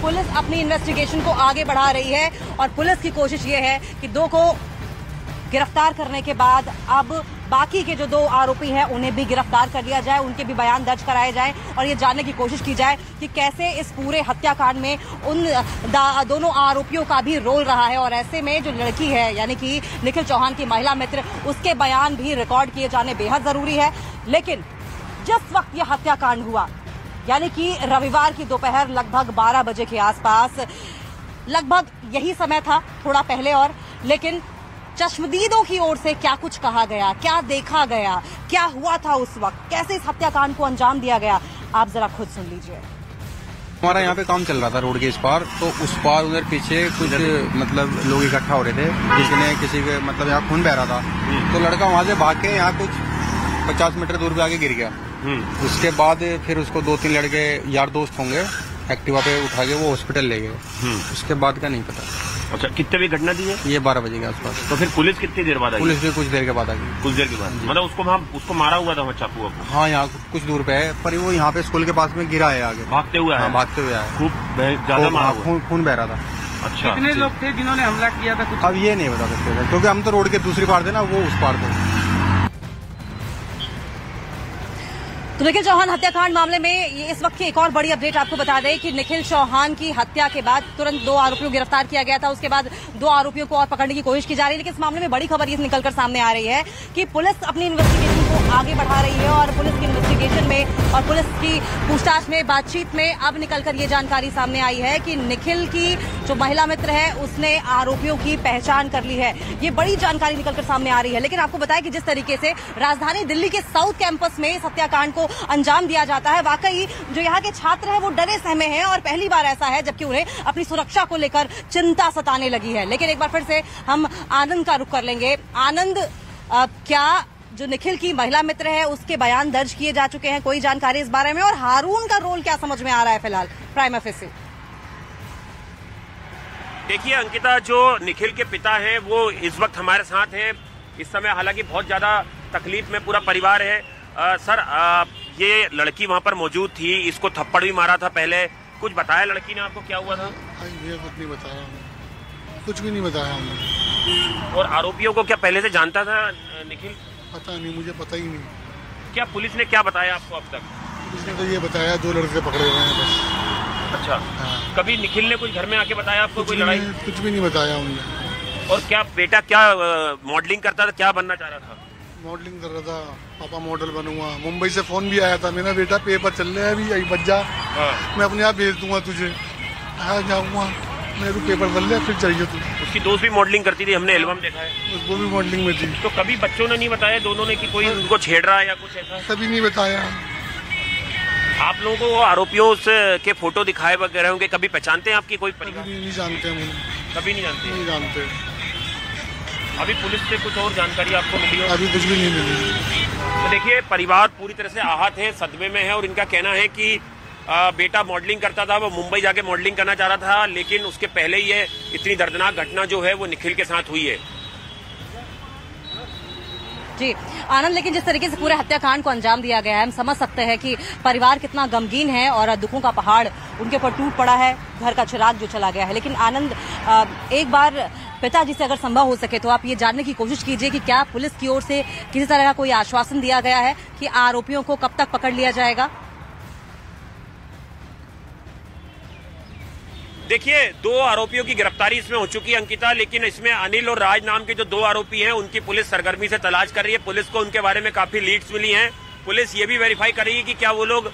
Police अपनी investigation को आगे बढ़ा रही है और पुलिस की कोशिश ये है कि दो को गिरफ्तार करने के बाद अब बाकी के जो 2 आरोपी हैं उन्हें भी गिरफ्तार कर लिया जाए, उनके भी बयान दर्ज कराए जाए और ये जानने की कोशिश की जाए कि कैसे इस पूरे हत्याकांड में उन दोनों आरोपियों का भी रोल रहा है। और ऐसे में जो लड़की है यानी कि निखिल चौहान की महिला मित्र, उसके बयान भी रिकॉर्ड किए जाने बेहद जरूरी है। लेकिन जिस वक्त यह हत्याकांड हुआ यानी कि रविवार की दोपहर लगभग 12 बजे के आसपास, लगभग यही समय था, थोड़ा पहले और, लेकिन चश्मदीदों की ओर से क्या कुछ कहा गया, क्या देखा गया, क्या हुआ था उस वक्त, कैसे इस हत्याकांड को अंजाम दिया गया, आप जरा खुद सुन लीजिए। हमारा यहाँ पे काम चल रहा था रोड के इस पार, तो उस पार उधर पीछे कुछ मतलब लोग इकट्ठा हो रहे थे, जिसने किसी के मतलब यहाँ खून बह रहा था, तो लड़का वहाँ से भाग के यहाँ कुछ 50 मीटर दूर पे आके गिर गया। उसके बाद फिर उसको 2-3 लड़के यार दोस्त होंगे एक्टिवा पे उठा के वो हॉस्पिटल ले गए। उसके बाद का नहीं पता। अच्छा, कितने बजे घटना दी है? ये 12 बजे के आसपास। तो फिर पुलिस कितनी देर बाद आई? पुलिस भी कुछ देर के बाद आ गई। कुछ देर के बाद मतलब उसको मारा हुआ था चाकू? हाँ, यहाँ कुछ दूर पे है, पर वो यहाँ पे स्कूल के पास में गिरा है आगे भागते हुए। हाँ, भागते हुए आया, खूब ज्यादा मारा, खून बह रहा था। अच्छा, कितने लोग थे जिन्होंने हमला किया था? कुछ अब ये नहीं बता सकते थे क्योंकि हम तो रोड के दूसरी पार थे ना, वो उस पार थे। तो निखिल चौहान हत्याकांड मामले में ये इस वक्त की एक और बड़ी अपडेट आपको बता दें कि निखिल चौहान की हत्या के बाद तुरंत 2 आरोपियों को गिरफ्तार किया गया था। उसके बाद 2 आरोपियों को और पकड़ने की कोशिश की जा रही है। लेकिन इस मामले में बड़ी खबर ये निकलकर सामने आ रही है कि पुलिस अपनी इन्वेस्टिगेशन को आगे बढ़ा रही है और पुलिस की इन्वेस्टिगेशन में और पुलिस की पूछताछ में, बातचीत में अब निकलकर ये जानकारी सामने आई है कि निखिल की जो महिला मित्र है उसने आरोपियों की पहचान कर ली है। ये बड़ी जानकारी निकलकर सामने आ रही है। लेकिन आपको बताया कि जिस तरीके से राजधानी दिल्ली के साउथ कैंपस में इस हत्याकांड को अंजाम दिया जाता है, वाकई जो यहाँ के छात्र हैं वो डरे सहमे हैं और पहली बार ऐसा है जबकि उन्हें अपनी सुरक्षा को लेकर चिंता सताने लगी है। लेकिन एक बार फिर से हम आनंद का रुख कर लेंगे। आनंद, क्या जो निखिल की महिला मित्र है उसके बयान दर्ज किए जा चुके हैं, कोई जानकारी इस बारे में, और हारून का रोल क्या समझ में आ रहा है फिलहाल प्राइमा फेसी? देखिए अंकिता, जो निखिल के पिता हैं वो इस वक्त हमारे साथ हैं इस समय। हालांकि बहुत ज्यादा तकलीफ में पूरा परिवार है। सर, ये लड़की वहाँ पर मौजूद थी, इसको थप्पड़ भी मारा था पहले, कुछ बताया लड़की ने आपको क्या हुआ था? ये कुछ नहीं बताया, कुछ भी नहीं बताया हमने। और आरोपियों को क्या पहले से जानता था निखिल? पता नहीं, मुझे पता ही नहीं। क्या पुलिस ने क्या बताया आपको अब तक? पुलिस ने तो ये बताया 2 लड़के पकड़े हुए हैं बस। अच्छा, हाँ। कभी निखिल ने कुछ घर में आके बताया आपको कोई लड़ाई? कुछ भी नहीं बताया उन्होंने। और क्या बेटा क्या मॉडलिंग करता था, क्या बनना चाह रहा था? मॉडलिंग कर रहा था, पापा मॉडल बनूंगा। मुंबई से फोन भी आया था, मेरा बेटा पेपर चल रहे हैं अभी, यही बच जा, मैं अपने आप भेज दूंगा तुझे, आ जाऊंगा, मेरे को पेपर बन ले फिर चाहिए तू। उसकी दोस्त भी मॉडलिंग करती थी, हमने एल्बम देखा है, उसको भी मॉडलिंग में थी। तो कभी बच्चों ने नहीं बताया दोनों ने कि कोई उनको छेड़ रहा है या कुछ ऐसा? कभी नहीं बताया। आप लोगों को आरोपियों के फोटो दिखाए वगैरह होंगे, कभी पहचानते हैं आपकी कोई परिवार? नहीं जानते हम, कभी नहीं जानते? नहीं जानते। अभी पुलिस से कुछ और जानकारी आपको मिली हो? अभी कुछ भी नहीं मिली। तो देखिए, परिवार पूरी तरह से आहत है, सदमे में है और इनका कहना है कि बेटा मॉडलिंग करता था, वो मुंबई जाके मॉडलिंग करना चाह रहा था, लेकिन उसके पहले ही ये इतनी दर्दनाक घटना जो है वो निखिल के साथ हुई है। जी आनंद, लेकिन जिस तरीके से पूरे हत्याकांड को अंजाम दिया गया है, हम समझ सकते हैं कि परिवार कितना गमगीन है और दुखों का पहाड़ उनके ऊपर टूट पड़ा है, घर का चिराग जो चला गया है। लेकिन आनंद, एक बार पिताजी से अगर संभव हो सके तो आप ये जानने की कोशिश कीजिए कि क्या पुलिस की ओर से किसी तरह का कोई आश्वासन दिया गया है कि आरोपियों को कब तक पकड़ लिया जाएगा? देखिए, 2 आरोपियों की गिरफ्तारी इसमें हो चुकी है अंकिता, लेकिन इसमें अनिल और राज नाम के जो 2 आरोपी हैं उनकी पुलिस सरगर्मी से तलाश कर रही है। पुलिस को उनके बारे में काफी लीड्स मिली हैं। पुलिस ये भी वेरीफाई कर रही है कि क्या वो लोग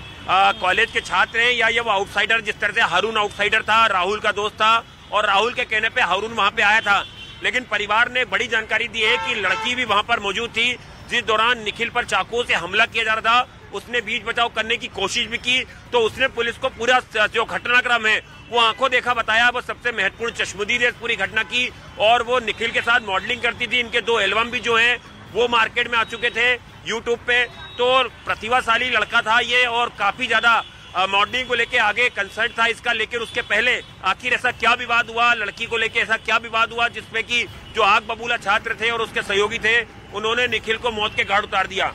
कॉलेज के छात्र हैं या ये वो आउटसाइडर, जिस तरह से हारून आउटसाइडर था, राहुल का दोस्त था और राहुल के कहने पे हारून वहां पे आया था। लेकिन परिवार ने बड़ी जानकारी दी है कि लड़की भी वहां पर मौजूद थी जिस दौरान निखिल पर चाकुओं से हमला किया जा रहा था। उसने बीच बचाव करने की कोशिश भी की, तो उसने पुलिस को पूरा जो घटनाक्रम है वो आंखों देखा बताया। वो सबसे महत्वपूर्ण चश्मदीद है इस पूरी घटना की, और वो निखिल के साथ मॉडलिंग करती थी। इनके 2 एल्बम भी जो हैं वो मार्केट में आ चुके थे यूट्यूब पे। तो प्रतिभाशाली लड़का था ये और काफी ज्यादा मॉडलिंग को लेके आगे कंसर्न था इसका। लेकिन उसके पहले आखिर ऐसा क्या विवाद हुआ, लड़की को लेके ऐसा क्या विवाद हुआ जिसमें कि जो आग बबूला छात्र थे और उसके सहयोगी थे उन्होंने निखिल को मौत के घाट उतार दिया।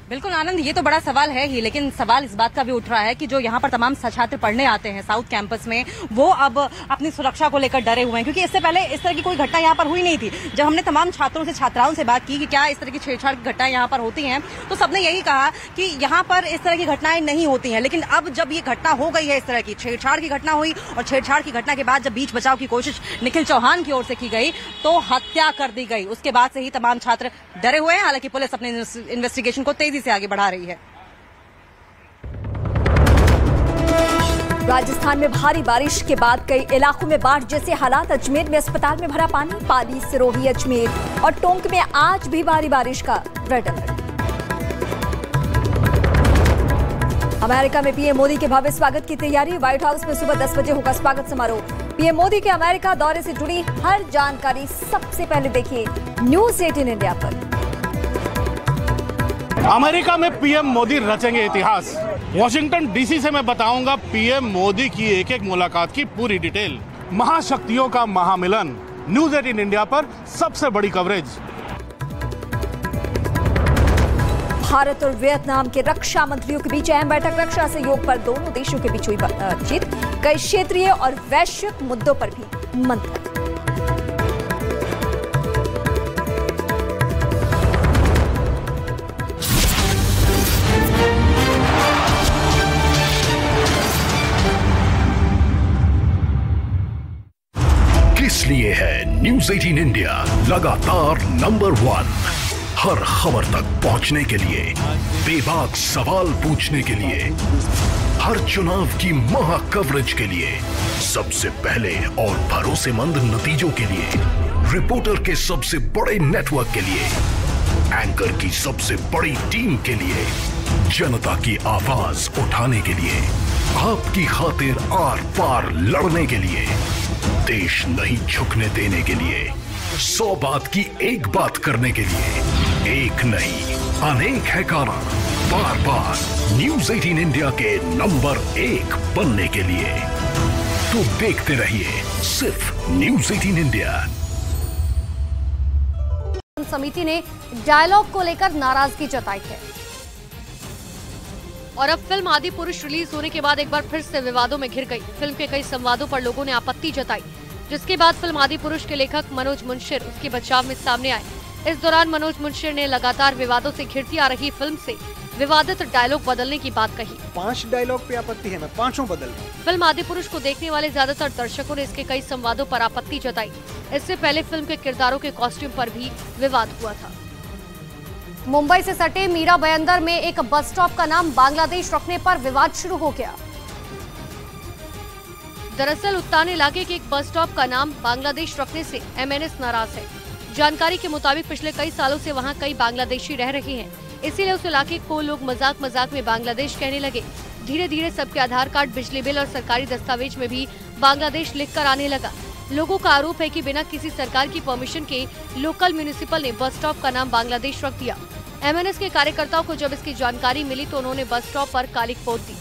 बिल्कुल आनंद, ये तो बड़ा सवाल है ही, लेकिन सवाल इस बात का भी उठ रहा है कि जो यहाँ पर तमाम छात्र पढ़ने आते हैं साउथ कैंपस में, वो अब अपनी सुरक्षा को लेकर डरे हुए हैं, क्योंकि इससे पहले इस तरह की कोई घटना यहाँ पर हुई नहीं थी। जब हमने तमाम छात्रों से, छात्राओं से बात की कि क्या इस तरह की छेड़छाड़ की घटनाएं यहाँ पर होती हैं, तो सबने यही कहा कि यहाँ पर इस तरह की घटनाएं नहीं होती हैं। लेकिन अब जब ये घटना हो गई है, इस तरह की छेड़छाड़ की घटना हुई, और छेड़छाड़ की घटना के बाद जब बीच बचाव की कोशिश निखिल चौहान की ओर से की गई तो हत्या कर दी गई। उसके बाद से ही तमाम छात्र डरे हुए हैं। हालांकि पुलिस अपने इन्वेस्टिगेशन को तेजी से आगे बढ़ा रही है। राजस्थान में भारी बारिश के बाद कई इलाकों में बाढ़ जैसे हालात। अजमेर में अस्पताल में भरा पानी। पाली, सिरोही, अजमेर और टोंक में आज भी भारी बारिश का रेड अलर्ट। अमेरिका में पीएम मोदी के भव्य स्वागत की तैयारी। व्हाइट हाउस में सुबह 10 बजे होगा स्वागत समारोह। पीएम मोदी के अमेरिका दौरे से जुड़ी हर जानकारी सबसे पहले देखिए न्यूज 18 इंडिया पर। अमेरिका में पीएम मोदी रचेंगे इतिहास। वॉशिंगटन डीसी से मैं बताऊंगा पीएम मोदी की एक एक मुलाकात की पूरी डिटेल। महाशक्तियों का महामिलन, न्यूज 18 इंडिया पर सबसे बड़ी कवरेज। भारत और वियतनाम के रक्षा मंत्रियों के बीच अहम बैठक। रक्षा सहयोग पर दोनों देशों के बीच हुई बातचीत। कई क्षेत्रीय और वैश्विक मुद्दों पर भी मंथन। इसलिए है न्यूज 18 इंडिया लगातार नंबर 1। हर खबर तक पहुंचने के लिए, बेबाक सवाल पूछने के लिए, हर चुनाव की महा कवरेज के लिए, सबसे पहले और भरोसेमंद नतीजों के लिए, रिपोर्टर के सबसे बड़े नेटवर्क के लिए, एंकर की सबसे बड़ी टीम के लिए, जनता की आवाज उठाने के लिए, आपकी खातिर आर पार लड़ने के लिए, देश नहीं झुकने देने के लिए, 100 बात की एक बात करने के लिए, एक नहीं अनेक है कारण, बार बार न्यूज 18 इंडिया के नंबर 1 बनने के लिए। तो देखते रहिए सिर्फ न्यूज 18 इंडिया। समिति ने डायलॉग को लेकर नाराजगी जताई है। और अब फिल्म आदि पुरुष रिलीज होने के बाद एक बार फिर से विवादों में घिर गई। फिल्म के कई संवादों पर लोगों ने आपत्ति जताई, जिसके बाद फिल्म आदि पुरुष के लेखक मनोज मुंशिर उसके बचाव में सामने आए। इस दौरान मनोज मुंशिर ने लगातार विवादों से घिरती आ रही फिल्म से विवादित डायलॉग बदलने की बात कही। 5 डायलॉग पे आपत्ति है, मैं 5 बदल रहा हूं। फिल्म आदि पुरुष को देखने वाले ज्यादातर दर्शकों ने इसके कई संवादों पर आपत्ति जताई। इससे पहले फिल्म के किरदारों के कॉस्ट्यूम पर भी विवाद हुआ था। मुंबई से सटे मीरा बयंदर में एक बस स्टॉप का नाम बांग्लादेश रखने पर विवाद शुरू हो गया। दरअसल उत्तान इलाके के एक बस स्टॉप का नाम बांग्लादेश रखने से MNS नाराज है। जानकारी के मुताबिक पिछले कई सालों से वहां कई बांग्लादेशी रह रहे हैं, इसीलिए उस इलाके को लोग मजाक मजाक में बांग्लादेश कहने लगे। धीरे धीरे सबके आधार कार्ड, बिजली बिल और सरकारी दस्तावेज में भी बांग्लादेश लिखकर आने लगा। लोगों का आरोप है कि बिना किसी सरकार की परमिशन के लोकल म्यूनिसिपल ने बस स्टॉप का नाम बांग्लादेश रख दिया। MNS के कार्यकर्ताओं को जब इसकी जानकारी मिली तो उन्होंने बस स्टॉप पर कालिक पोत दी।